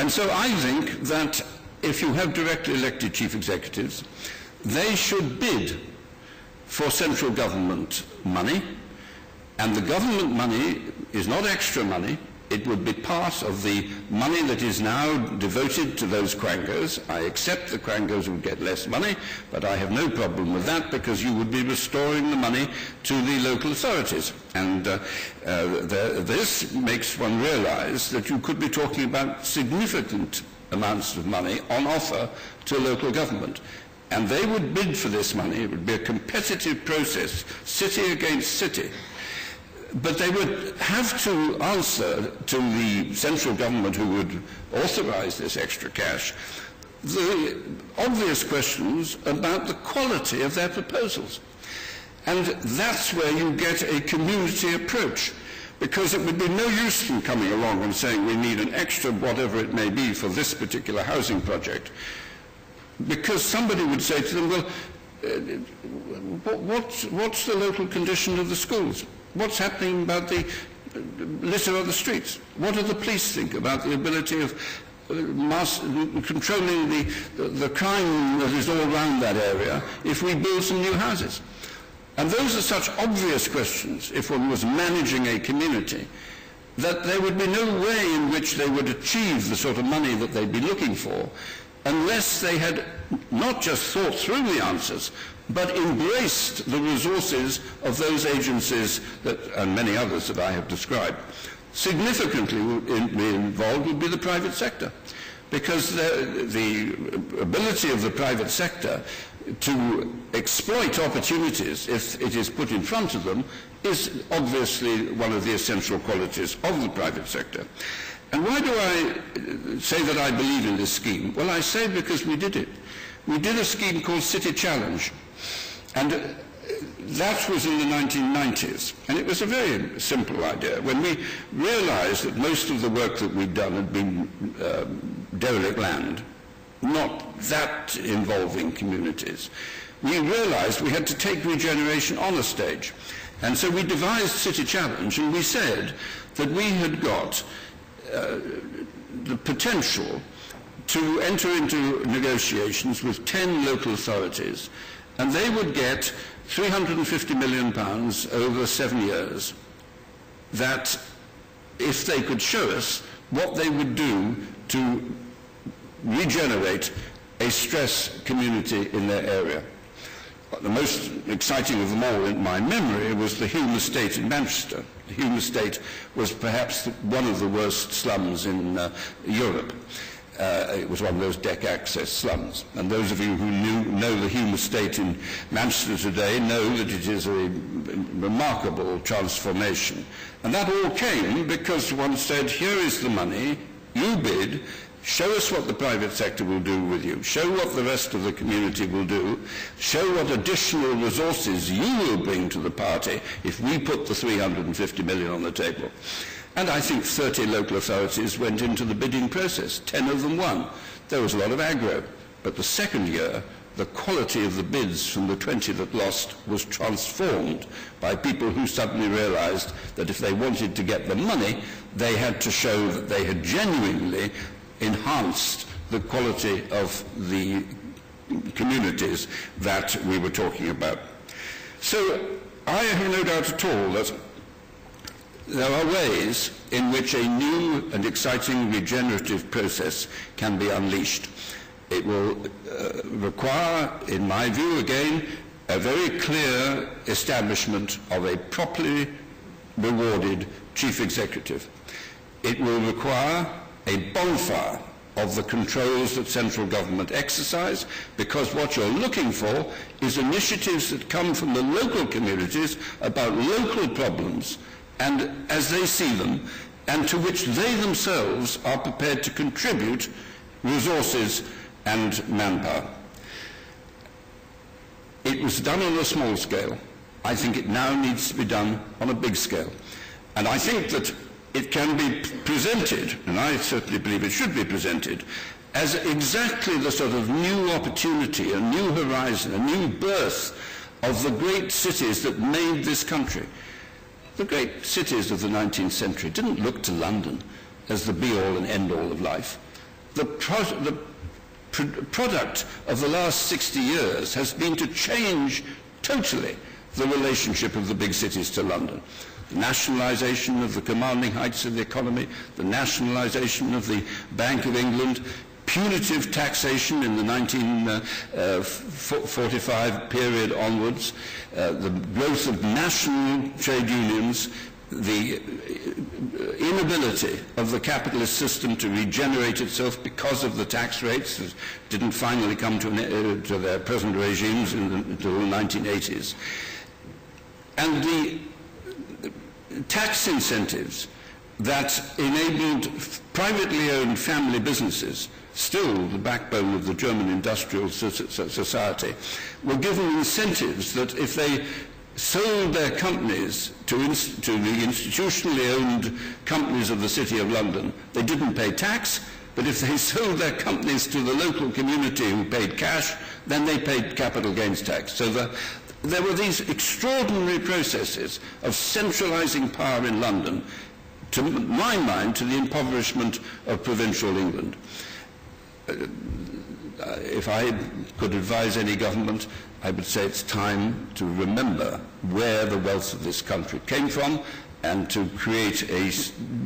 And so I think that if you have directly elected chief executives, they should bid for central government money, and the government money is not extra money. It would be part of the money that is now devoted to those quangos. I accept the quangos would get less money, but I have no problem with that because you would be restoring the money to the local authorities. And this makes one realize that you could be talking about significant amounts of money on offer to local government. And they would bid for this money. It would be a competitive process, city against city. But they would have to answer to the central government who would authorize this extra cash the obvious questions about the quality of their proposals. And that's where you get a community approach, because it would be no use in coming along and saying we need an extra whatever it may be for this particular housing project, because somebody would say to them, well, what's the local condition of the schools? What's happening about the litter on the streets? What do the police think about the ability of controlling the crime that is all around that area if we build some new houses? And those are such obvious questions, if one was managing a community, that there would be no way in which they would achieve the sort of money that they'd be looking for unless they had not just thought through the answers, but embraced the resources of those agencies and many others that I have described. Significantly involved would be the private sector, because the ability of the private sector to exploit opportunities if it is put in front of them is obviously one of the essential qualities of the private sector. And why do I say that I believe in this scheme? Well, I say because we did it. We did a scheme called City Challenge, and that was in the 1990s, and it was a very simple idea. When we realized that most of the work that we'd done had been derelict land, not that involving communities, we realized we had to take regeneration on a stage. And so we devised City Challenge, and we said that we had got the potential to enter into negotiations with 10 local authorities, and they would get £350 million over 7 years, that if they could show us what they would do to regenerate a stress community in their area. The most exciting of them all in my memory was the Hume Estate in Manchester. The Hume Estate was perhaps one of the worst slums in Europe. It was one of those deck access slums. And those of you who know the Hume Estate in Manchester today know that it is a remarkable transformation. And that all came because one said, here is the money, you bid, show us what the private sector will do with you. Show what the rest of the community will do. Show what additional resources you will bring to the party if we put the 350 million on the table. And I think 30 local authorities went into the bidding process. 10 of them won. There was a lot of aggro. But the second year, the quality of the bids from the 20 that lost was transformed by people who suddenly realized that if they wanted to get the money, they had to show that they had genuinely enhanced the quality of the communities that we were talking about. So I have no doubt at all that there are ways in which a new and exciting regenerative process can be unleashed. It will require, in my view again, a very clear establishment of a properly rewarded chief executive. It will require a bonfire of the controls that central government exercise, because what you're looking for is initiatives that come from the local communities about local problems and as they see them, and to which they themselves are prepared to contribute resources and manpower. It was done on a small scale. I think it now needs to be done on a big scale. And I think that it can be presented, and I certainly believe it should be presented, as exactly the sort of new opportunity, a new horizon, a new birth of the great cities that made this country. The great cities of the 19th century didn't look to London as the be-all and end-all of life. the product of the last 60 years has been to change totally the relationship of the big cities to London. The nationalisation of the commanding heights of the economy, the nationalisation of the Bank of England, punitive taxation in the 1945 period onwards, the growth of national trade unions, the inability of the capitalist system to regenerate itself because of the tax rates that didn't finally come to their present regimes until the 1980s. And the tax incentives that enabled privately owned family businesses, still the backbone of the German industrial society, were given incentives that if they sold their companies to the institutionally owned companies of the City of London, they didn't pay tax, but if they sold their companies to the local community who paid cash, then they paid capital gains tax. So there were these extraordinary processes of centralising power in London, to my mind, to the impoverishment of provincial England. If I could advise any government, I would say it's time to remember where the wealth of this country came from and to create a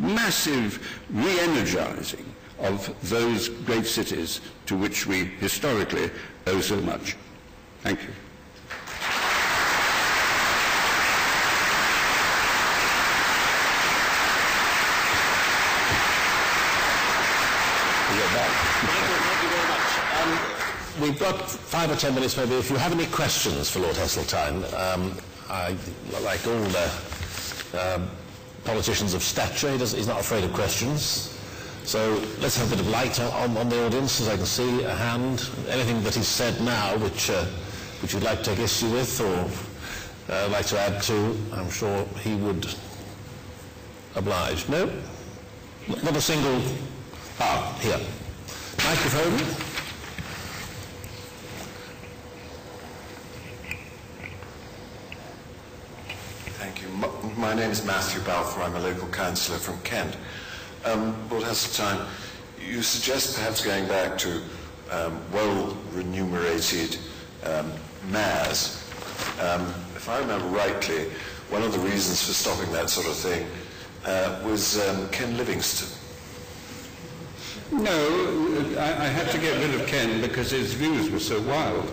massive re-energising of those great cities to which we historically owe so much. Thank you. We've got 5 or 10 minutes maybe. If you have any questions for Lord Heseltine, like all the politicians of stature, he's not afraid of questions. So let's have a bit of light on the audience, as I can see a hand. Anything that he's said now which you'd like to take issue with or like to add to, I'm sure he would oblige. No? Not a single... Ah, here. Microphone. Thank you. My name is Matthew Balfour. I'm a local councillor from Kent. Lord Heseltine, you suggest perhaps going back to well-remunerated mayors. If I remember rightly, one of the reasons for stopping that sort of thing was Ken Livingstone. No, I had to get rid of Ken because his views were so wild.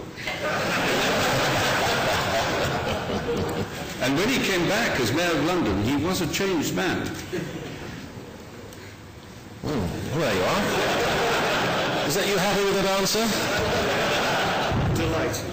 And when he came back as Mayor of London, he was a changed man. Well, there you are. Is that you happy with that answer? Delighted.